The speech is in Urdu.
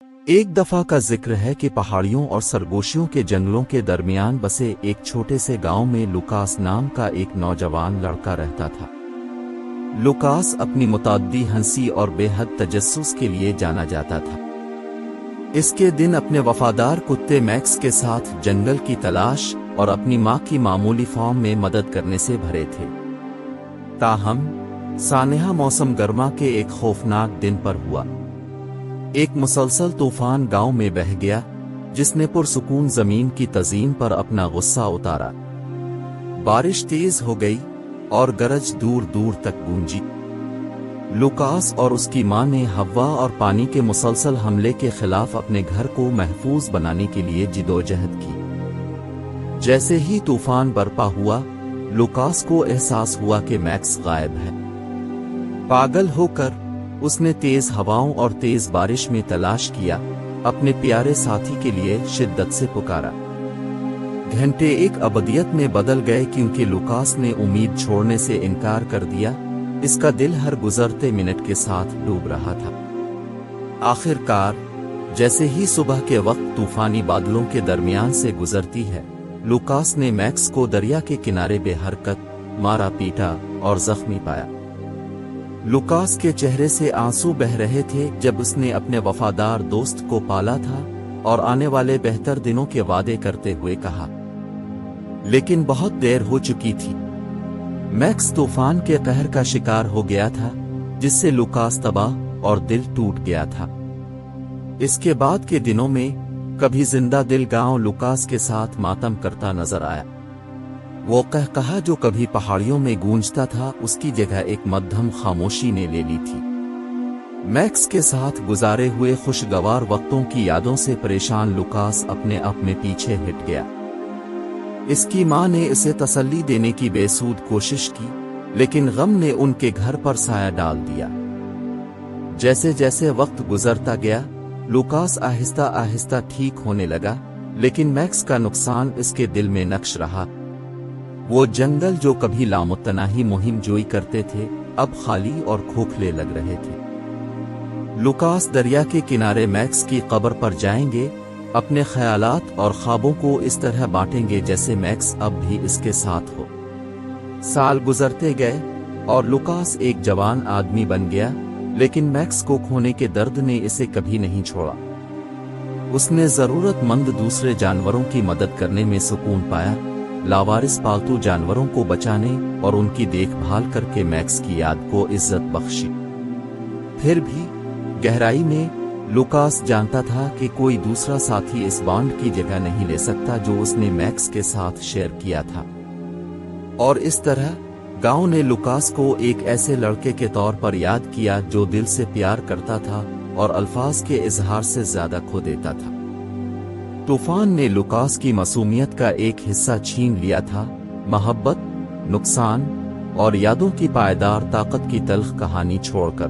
ایک دفعہ کا ذکر ہے کہ پہاڑیوں اور سرگوشیوں کے جنگلوں کے درمیان بسے ایک چھوٹے سے گاؤں میں لوکاس نام کا ایک نوجوان لڑکا رہتا تھا۔ لوکاس اپنی متعدی ہنسی اور بے حد تجسس کے لیے جانا جاتا تھا۔ اس کے دن اپنے وفادار کتے میکس کے ساتھ جنگل کی تلاش اور اپنی ماں کی معمولی فارم میں مدد کرنے سے بھرے تھے۔ تاہم سانحہ موسم گرما کے ایک خوفناک دن پر ہوا۔ ایک مسلسل طوفان گاؤں میں بہہ گیا جس نے پرسکون زمین کی تزئین پر اپنا غصہ اتارا۔ بارش تیز ہو گئی اور گرج دور دور تک گونجی۔ لوکاس اور اس کی ماں نے ہوا اور پانی کے مسلسل حملے کے خلاف اپنے گھر کو محفوظ بنانے کے لیے جدوجہد کی۔ جیسے ہی طوفان برپا ہوا، لوکاس کو احساس ہوا کہ میکس غائب ہے۔ پاگل ہو کر اس نے تیز ہواؤں اور تیز بارش میں تلاش کیا، اپنے پیارے ساتھی کے لیے شدت سے پکارا۔ گھنٹے ایک ابدیت میں بدل گئے کیونکہ لوکاس نے امید چھوڑنے سے انکار کر دیا۔ اس کا دل ہر گزرتے منٹ کے ساتھ ڈوب رہا تھا۔ آخر کار جیسے ہی صبح کے وقت طوفانی بادلوں کے درمیان سے گزرتی ہے، لوکاس نے میکس کو دریا کے کنارے بے حرکت، مارا پیٹا اور زخمی پایا۔ لوکاس کے چہرے سے آنسو بہہ رہے تھے جب اس نے اپنے وفادار دوست کو پالا تھا اور آنے والے بہتر دنوں کے وعدے کرتے ہوئے کہا، لیکن بہت دیر ہو چکی تھی۔ میکس طوفان کے قہر کا شکار ہو گیا تھا جس سے لوکاس تباہ اور دل ٹوٹ گیا تھا۔ اس کے بعد کے دنوں میں کبھی زندہ دل گاؤں لوکاس کے ساتھ ماتم کرتا نظر آیا۔ وہ قہقہا جو کبھی پہاڑیوں میں گونجتا تھا اس کی جگہ ایک مدھم خاموشی نے لے لی تھی۔ میکس کے ساتھ گزارے ہوئے خوشگوار وقتوں کی یادوں سے پریشان لوکاس اپنے آپ میں پیچھے ہٹ گیا۔ اس کی ماں نے اسے تسلی دینے کی بے سود کوشش کی، لیکن غم نے ان کے گھر پر سایہ ڈال دیا۔ جیسے جیسے وقت گزرتا گیا، لوکاس آہستہ آہستہ ٹھیک ہونے لگا، لیکن میکس کا نقصان اس کے دل میں نقش رہا۔ وہ جنگل جو کبھی لامتناہی مہم جوئی کرتے تھے، اب خالی اور کھوکھلے لگ رہے تھے۔ لوکاس دریا کے کنارے میکس کی قبر پر جائیں گے، اپنے خیالات اور خوابوں کو اس طرح بانٹیں گے جیسے میکس اب بھی اس کے ساتھ ہو۔ سال گزرتے گئے اور لوکاس ایک جوان آدمی بن گیا، لیکن میکس کو کھونے کے درد نے اسے کبھی نہیں چھوڑا۔ اس نے ضرورت مند دوسرے جانوروں کی مدد کرنے میں سکون پایا، لاوارث پالتو جانوروں کو بچانے اور ان کی دیکھ بھال کر کے میکس کی یاد کو عزت بخشی۔ پھر بھی گہرائی میں لوکاس جانتا تھا کہ کوئی دوسرا ساتھی اس بانڈ کی جگہ نہیں لے سکتا جو اس نے میکس کے ساتھ شیئر کیا تھا۔ اور اس طرح گاؤں نے لوکاس کو ایک ایسے لڑکے کے طور پر یاد کیا جو دل سے پیار کرتا تھا اور الفاظ کے اظہار سے زیادہ کھو دیتا تھا۔ طوفان نے لوکاس کی معصومیت کا ایک حصہ چھین لیا تھا، محبت، نقصان اور یادوں کی پائیدار طاقت کی تلخ کہانی چھوڑ کر۔